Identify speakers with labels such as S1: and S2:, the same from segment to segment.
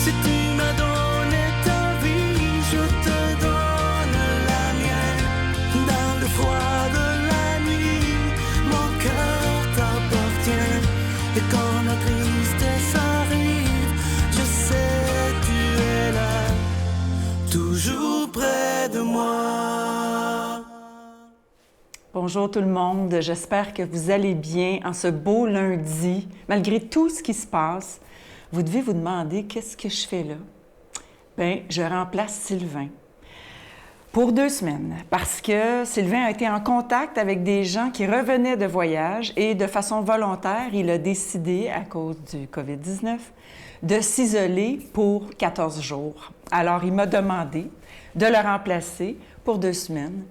S1: Si tu m'as donné ta vie, je te donne la mienne. Dans le froid de la nuit, mon cœur t'appartient. Et quand la tristesse arrive, je sais tu es là, toujours près de moi.
S2: Bonjour tout le monde, j'espère que vous allez bien en ce beau lundi. Malgré tout ce qui se passe, vous devez vous demander qu'est-ce que je fais là? Bien, je remplace Sylvain pour 2 semaines parce que Sylvain a été en contact avec des gens qui revenaient de voyage et de façon volontaire, il a décidé, à cause du COVID-19, de s'isoler pour 14 jours. Alors, il m'a demandé de le remplacer pour 2 semaines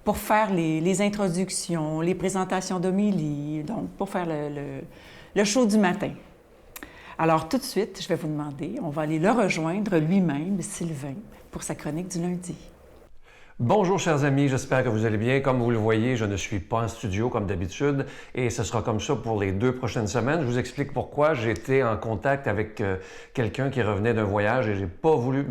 S2: pour faire les introductions, les présentations d'homélie, donc pour faire le show du matin. Alors, tout de suite, je vais vous demander, on va aller le rejoindre lui-même, Sylvain, pour sa chronique du lundi.
S3: Bonjour chers amis, j'espère que vous allez bien. Comme vous le voyez, je ne suis pas en studio comme d'habitude et ce sera comme ça pour les 2 prochaines semaines. Je vous explique pourquoi. J'ai été en contact avec quelqu'un qui revenait d'un voyage et j'ai pas voulu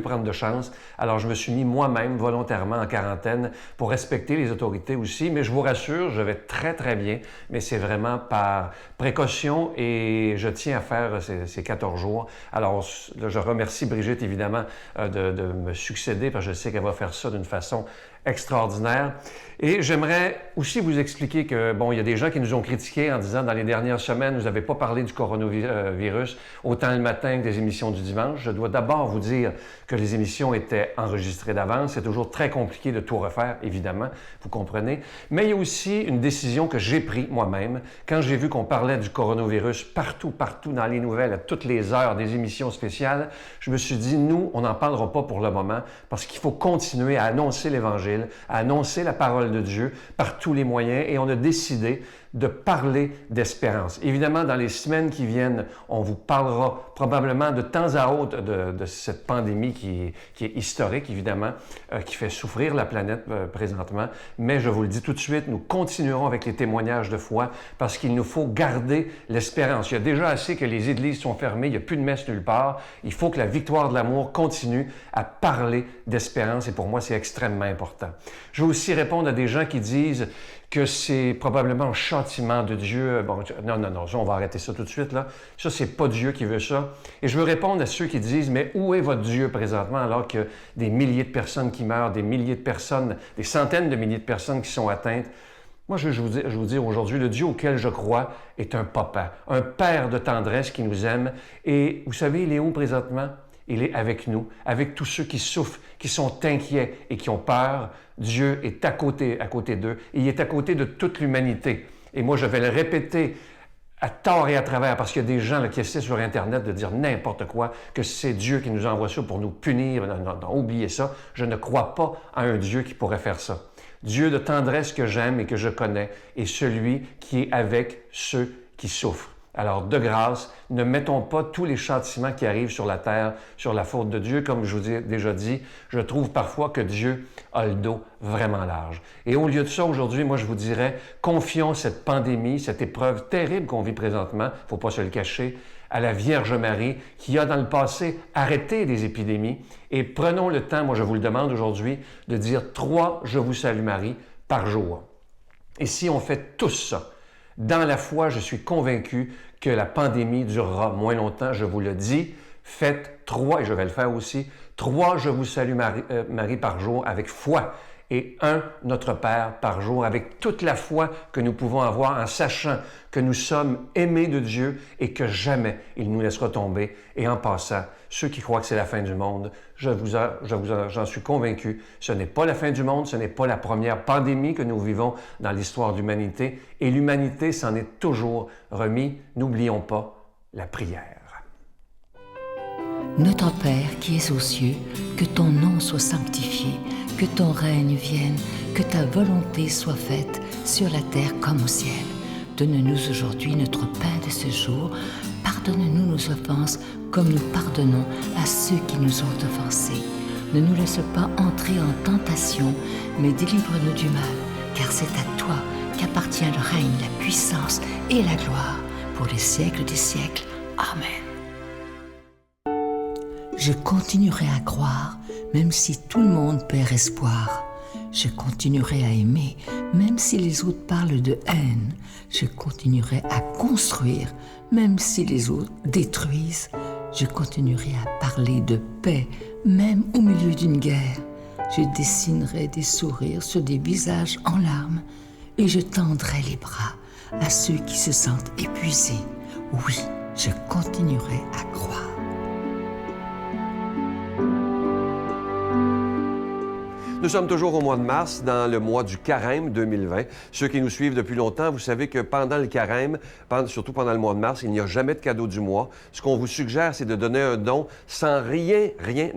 S3: prendre de chance. Alors je me suis mis moi-même volontairement en quarantaine pour respecter les autorités aussi. Mais je vous rassure, je vais très très bien, mais c'est vraiment par précaution et je tiens à faire ces 14 jours. Alors là, je remercie Brigitte évidemment de me succéder parce que je sais qu'elle va faire ça d'une façon extraordinaire. Et j'aimerais aussi vous expliquer que, bon, il y a des gens qui nous ont critiqués en disant dans les dernières semaines, vous n'avez pas parlé du coronavirus autant le matin que des émissions du dimanche. Je dois d'abord vous dire que les émissions étaient enregistrées d'avance. C'est toujours très compliqué de tout refaire, évidemment, vous comprenez. Mais il y a aussi une décision que j'ai prise moi-même. Quand j'ai vu qu'on parlait du coronavirus partout dans les nouvelles, à toutes les heures des émissions spéciales, je me suis dit, nous, on n'en parlera pas pour le moment parce qu'il faut continuer à annoncer l'Évangile, à annoncer la parole de Dieu par tous les moyens et on a décidé de parler d'espérance. Évidemment, dans les semaines qui viennent, on vous parlera probablement de temps à autre de cette pandémie qui est historique, évidemment, qui fait souffrir la planète présentement. Mais je vous le dis tout de suite, nous continuerons avec les témoignages de foi parce qu'il nous faut garder l'espérance. Il y a déjà assez que les églises sont fermées, il n'y a plus de messe nulle part. Il faut que la victoire de l'amour continue à parler d'espérance et pour moi, c'est extrêmement important. Je vais aussi répondre à des gens qui disent que c'est probablement un châtiment de Dieu. Bon, non, ça, on va arrêter ça tout de suite, là. Ça, c'est pas Dieu qui veut ça. Et je veux répondre à ceux qui disent, mais où est votre Dieu présentement alors que des milliers de personnes qui meurent, des milliers de personnes, des centaines de milliers de personnes qui sont atteintes? Moi, je vous dire aujourd'hui, le Dieu auquel je crois est un papa, un père de tendresse qui nous aime. Et vous savez, il est où présentement? Il est avec nous, avec tous ceux qui souffrent, qui sont inquiets et qui ont peur. Dieu est à côté d'eux. Il est à côté de toute l'humanité. Et moi, je vais le répéter à tort et à travers, parce qu'il y a des gens là, qui essaient sur Internet de dire n'importe quoi, que c'est Dieu qui nous envoie ça pour nous punir. Non, oubliez ça. Je ne crois pas à un Dieu qui pourrait faire ça. Dieu de tendresse que j'aime et que je connais est celui qui est avec ceux qui souffrent. Alors, de grâce, ne mettons pas tous les châtiments qui arrivent sur la terre, sur la faute de Dieu. Comme je vous ai déjà dit, je trouve parfois que Dieu a le dos vraiment large. Et au lieu de ça, aujourd'hui, moi, je vous dirais, confions cette pandémie, cette épreuve terrible qu'on vit présentement, il ne faut pas se le cacher, à la Vierge Marie, qui a dans le passé arrêté des épidémies. Et prenons le temps, moi, je vous le demande aujourd'hui, de dire 3 « Je vous salue Marie » par jour. Et si on fait tous ça, dans la foi, je suis convaincu que la pandémie durera moins longtemps, je vous le dis. Faites 3, et je vais le faire aussi, 3 « Je vous salue Marie » par jour avec foi et 1 « Notre Père » par jour avec toute la foi que nous pouvons avoir en sachant que nous sommes aimés de Dieu et que jamais il nous laissera tomber. Et en passant, ceux qui croient que c'est la fin du monde, j'en suis convaincu, ce n'est pas la fin du monde, ce n'est pas la première pandémie que nous vivons dans l'histoire de l'humanité et l'humanité s'en est toujours remis. N'oublions pas la prière.
S4: Notre Père qui es aux cieux, que ton nom soit sanctifié, que ton règne vienne, que ta volonté soit faite sur la terre comme au ciel. Donne-nous aujourd'hui notre pain de ce jour. Pardonne-nous nos offenses comme nous pardonnons à ceux qui nous ont offensés. Ne nous laisse pas entrer en tentation, mais délivre-nous du mal, car c'est à toi qu'appartient le règne, la puissance et la gloire pour les siècles des siècles. Amen. Je continuerai à croire, même si tout le monde perd espoir. Je continuerai à aimer, même si les autres parlent de haine. Je continuerai à construire, même si les autres détruisent. Je continuerai à parler de paix, même au milieu d'une guerre. Je dessinerai des sourires sur des visages en larmes et je tendrai les bras à ceux qui se sentent épuisés. Oui, je continuerai à croire.
S3: Nous sommes toujours au mois de mars, dans le mois du Carême 2020. Ceux qui nous suivent depuis longtemps, vous savez que pendant le Carême, surtout pendant le mois de mars, il n'y a jamais de cadeau du mois. Ce qu'on vous suggère, c'est de donner un don sans rien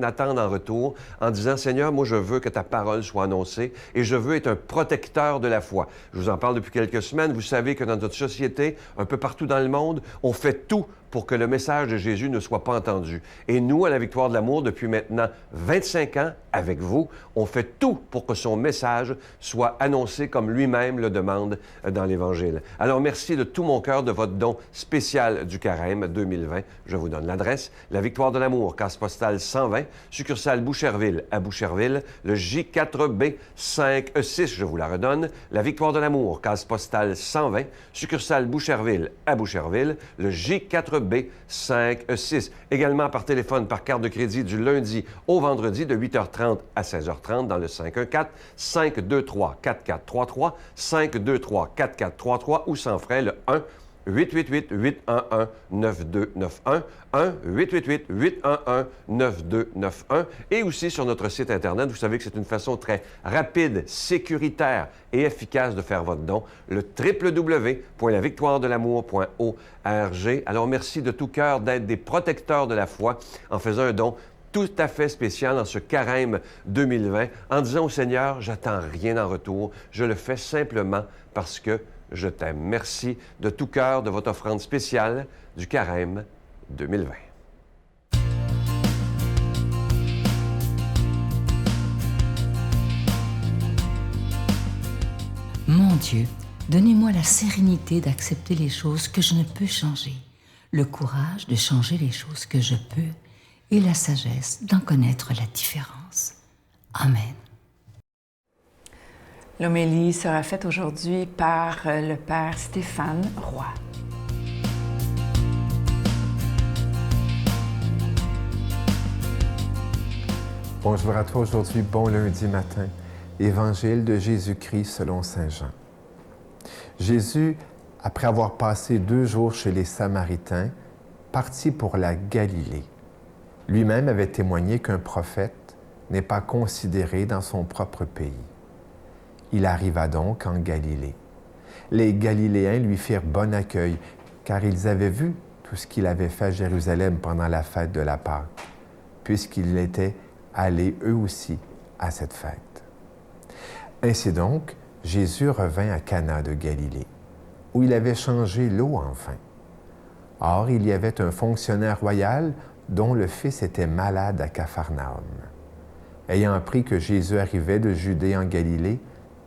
S3: attendre en retour, en disant « Seigneur, moi je veux que ta parole soit annoncée et je veux être un protecteur de la foi. » Je vous en parle depuis quelques semaines. Vous savez que dans notre société, un peu partout dans le monde, on fait tout pour que le message de Jésus ne soit pas entendu. Et nous, à la Victoire de l'Amour, depuis maintenant 25 ans, avec vous, on fait tout pour que son message soit annoncé comme lui-même le demande dans l'Évangile. Alors, merci de tout mon cœur de votre don spécial du Carême 2020. Je vous donne l'adresse. La Victoire de l'Amour, case postale 120, succursale Boucherville à Boucherville, le J4B 5E6, je vous la redonne. La Victoire de l'Amour, case postale 120, succursale Boucherville à Boucherville, le J4B 5E6. Également par téléphone, par carte de crédit du lundi au vendredi de 8h30 à 16h30 dans le 514-523-4433, 523-4433 ou sans frais le 1-888-811-9291, 1-888-811-9291 et aussi sur notre site Internet. Vous savez que c'est une façon très rapide, sécuritaire et efficace de faire votre don, le www.lavictoiredelamour.org. Alors, merci de tout cœur d'être des protecteurs de la foi en faisant un don tout à fait spécial en ce Carême 2020, en disant au Seigneur, j'attends rien en retour, je le fais simplement parce que je t'aime. Merci de tout cœur de votre offrande spéciale du Carême 2020.
S4: Mon Dieu, donnez-moi la sérénité d'accepter les choses que je ne peux changer, le courage de changer les choses que je peux et la sagesse d'en connaître la différence. Amen.
S2: L'homélie sera faite aujourd'hui par le Père Stéphane Roy.
S5: Bonjour à toi aujourd'hui, bon lundi matin. Évangile de Jésus-Christ selon Saint Jean. Jésus, après avoir passé 2 jours chez les Samaritains, partit pour la Galilée. Lui-même avait témoigné qu'un prophète n'est pas considéré dans son propre pays. Il arriva donc en Galilée. Les Galiléens lui firent bon accueil, car ils avaient vu tout ce qu'il avait fait à Jérusalem pendant la fête de la Pâque, puisqu'ils étaient allés eux aussi à cette fête. Ainsi donc, Jésus revint à Cana de Galilée, où il avait changé l'eau en vin. Or, il y avait un fonctionnaire royal dont le fils était malade à Capharnaüm. Ayant appris que Jésus arrivait de Judée en Galilée,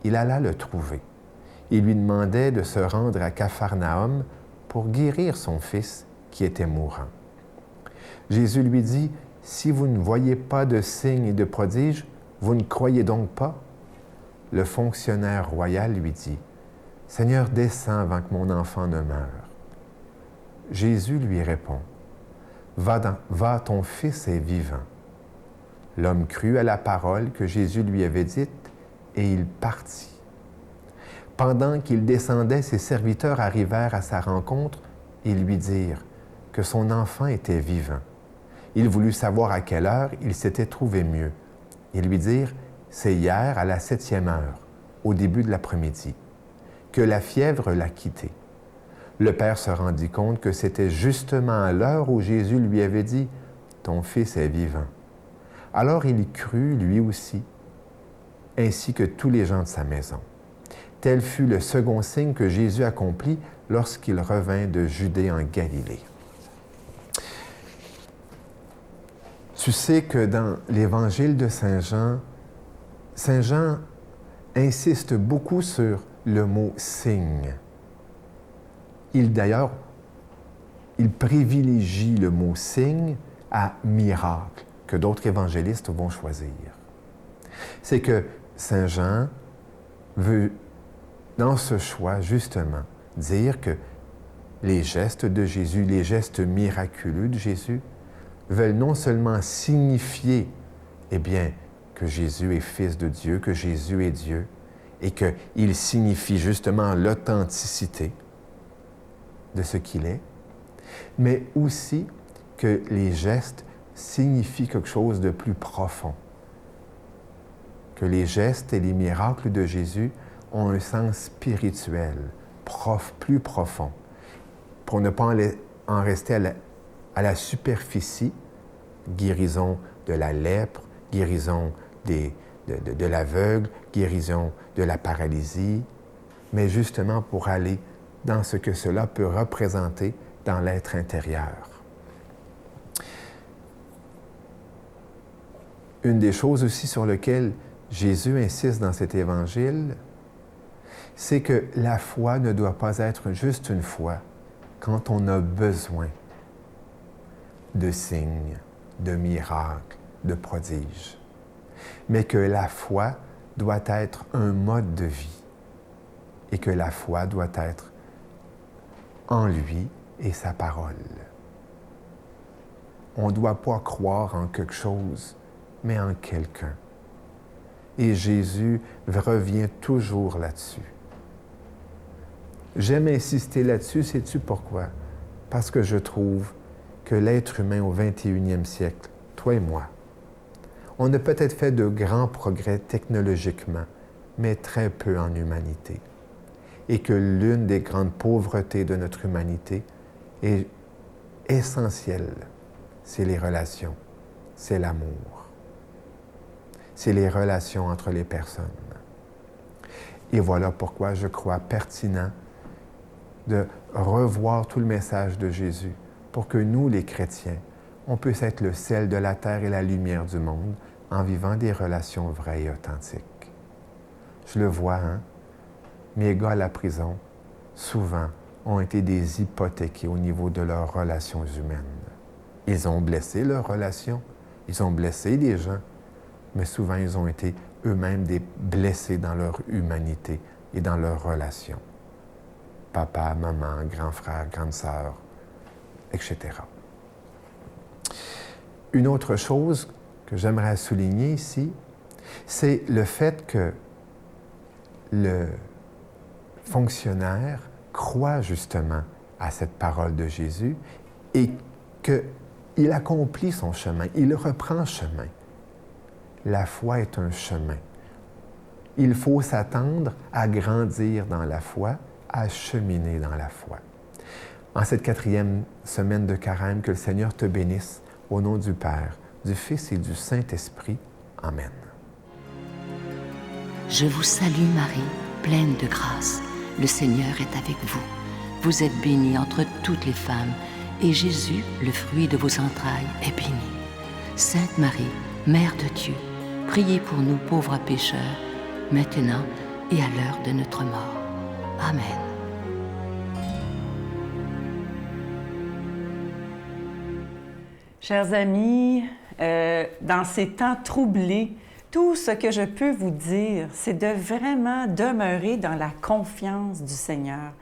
S5: il alla le trouver. Il lui demandait de se rendre à Capharnaüm pour guérir son fils qui était mourant. Jésus lui dit, « Si vous ne voyez pas de signes et de prodiges, vous ne croyez donc pas? » Le fonctionnaire royal lui dit, « Seigneur, descends avant que mon enfant ne meure. » Jésus lui répond, « Va, ton fils est vivant. » L'homme crut à la parole que Jésus lui avait dite, et il partit. Pendant qu'il descendait, ses serviteurs arrivèrent à sa rencontre et lui dirent que son enfant était vivant. Il voulut savoir à quelle heure il s'était trouvé mieux. Ils lui dirent, c'est hier à la 7e heure, au début de l'après-midi, que la fièvre l'a quitté. Le père se rendit compte que c'était justement à l'heure où Jésus lui avait dit, ton fils est vivant. Alors il crut lui aussi, ainsi que tous les gens de sa maison. Tel fut le second signe que Jésus accomplit lorsqu'il revint de Judée en Galilée. Tu sais que dans l'Évangile de Saint Jean insiste beaucoup sur le mot « signe ». Il privilégie le mot « signe » à miracle que d'autres évangélistes vont choisir. C'est que Saint Jean veut, dans ce choix, justement, dire que les gestes de Jésus, les gestes miraculeux de Jésus, veulent non seulement signifier, eh bien, que Jésus est Fils de Dieu, que Jésus est Dieu, et qu'il signifie justement l'authenticité de ce qu'il est, mais aussi que les gestes signifient quelque chose de plus profond. Que les gestes et les miracles de Jésus ont un sens spirituel, plus profond, pour ne pas en rester à la superficie, guérison de la lèpre, guérison de l'aveugle, guérison de la paralysie, mais justement pour aller dans ce que cela peut représenter dans l'être intérieur. Une des choses aussi sur lesquelles Jésus insiste dans cet évangile, c'est que la foi ne doit pas être juste une foi quand on a besoin de signes, de miracles, de prodiges, mais que la foi doit être un mode de vie et que la foi doit être en lui et sa parole. On ne doit pas croire en quelque chose, mais en quelqu'un. Et Jésus revient toujours là-dessus. J'aime insister là-dessus, sais-tu pourquoi? Parce que je trouve que l'être humain au 21e siècle, toi et moi, on a peut-être fait de grands progrès technologiquement, mais très peu en humanité. Et que l'une des grandes pauvretés de notre humanité est essentielle, c'est les relations, c'est l'amour. C'est les relations entre les personnes. Et voilà pourquoi je crois pertinent de revoir tout le message de Jésus pour que nous, les chrétiens, on puisse être le sel de la terre et la lumière du monde en vivant des relations vraies et authentiques. Je le vois, hein? Mes gars à la prison, souvent, ont été des hypothéqués au niveau de leurs relations humaines. Ils ont blessé leurs relations, ils ont blessé les gens, mais souvent, ils ont été eux-mêmes des blessés dans leur humanité et dans leurs relations. Papa, maman, grand frère, grande sœur, etc. Une autre chose que j'aimerais souligner ici, c'est le fait que le fonctionnaire croit justement à cette parole de Jésus et qu'il accomplit son chemin, il reprend chemin. La foi est un chemin. Il faut s'attendre à grandir dans la foi, à cheminer dans la foi. En cette 4e semaine de Carême, que le Seigneur te bénisse au nom du Père, du Fils et du Saint-Esprit. Amen.
S4: Je vous salue Marie, pleine de grâce. Le Seigneur est avec vous. Vous êtes bénie entre toutes les femmes, et Jésus, le fruit de vos entrailles, est béni. Sainte Marie, Mère de Dieu, priez pour nous pauvres pécheurs, maintenant et à l'heure de notre mort. Amen.
S2: Chers amis, dans ces temps troublés, tout ce que je peux vous dire, c'est de vraiment demeurer dans la confiance du Seigneur.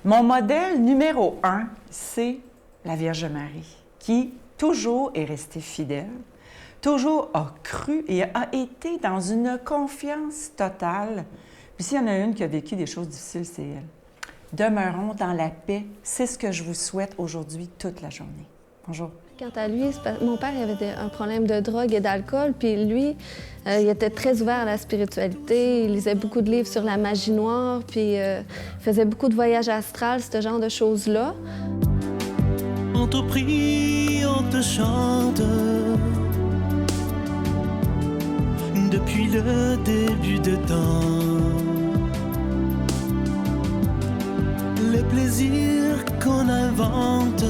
S2: Mon modèle numéro 1, c'est la Vierge Marie, qui toujours est restée fidèle, toujours a cru et a été dans une confiance totale. Puis s'il y en a une qui a vécu des choses difficiles, c'est elle. Demeurons dans la paix. C'est ce que je vous souhaite aujourd'hui toute la journée. Bonjour.
S6: Quant à lui, mon père avait un problème de drogue et d'alcool, puis lui, il était très ouvert à la spiritualité. Il lisait beaucoup de livres sur la magie noire, puis il faisait beaucoup de voyages astrales, ce genre de choses-là.
S1: On te prie, on te chante. Depuis le début de temps, les plaisirs qu'on invente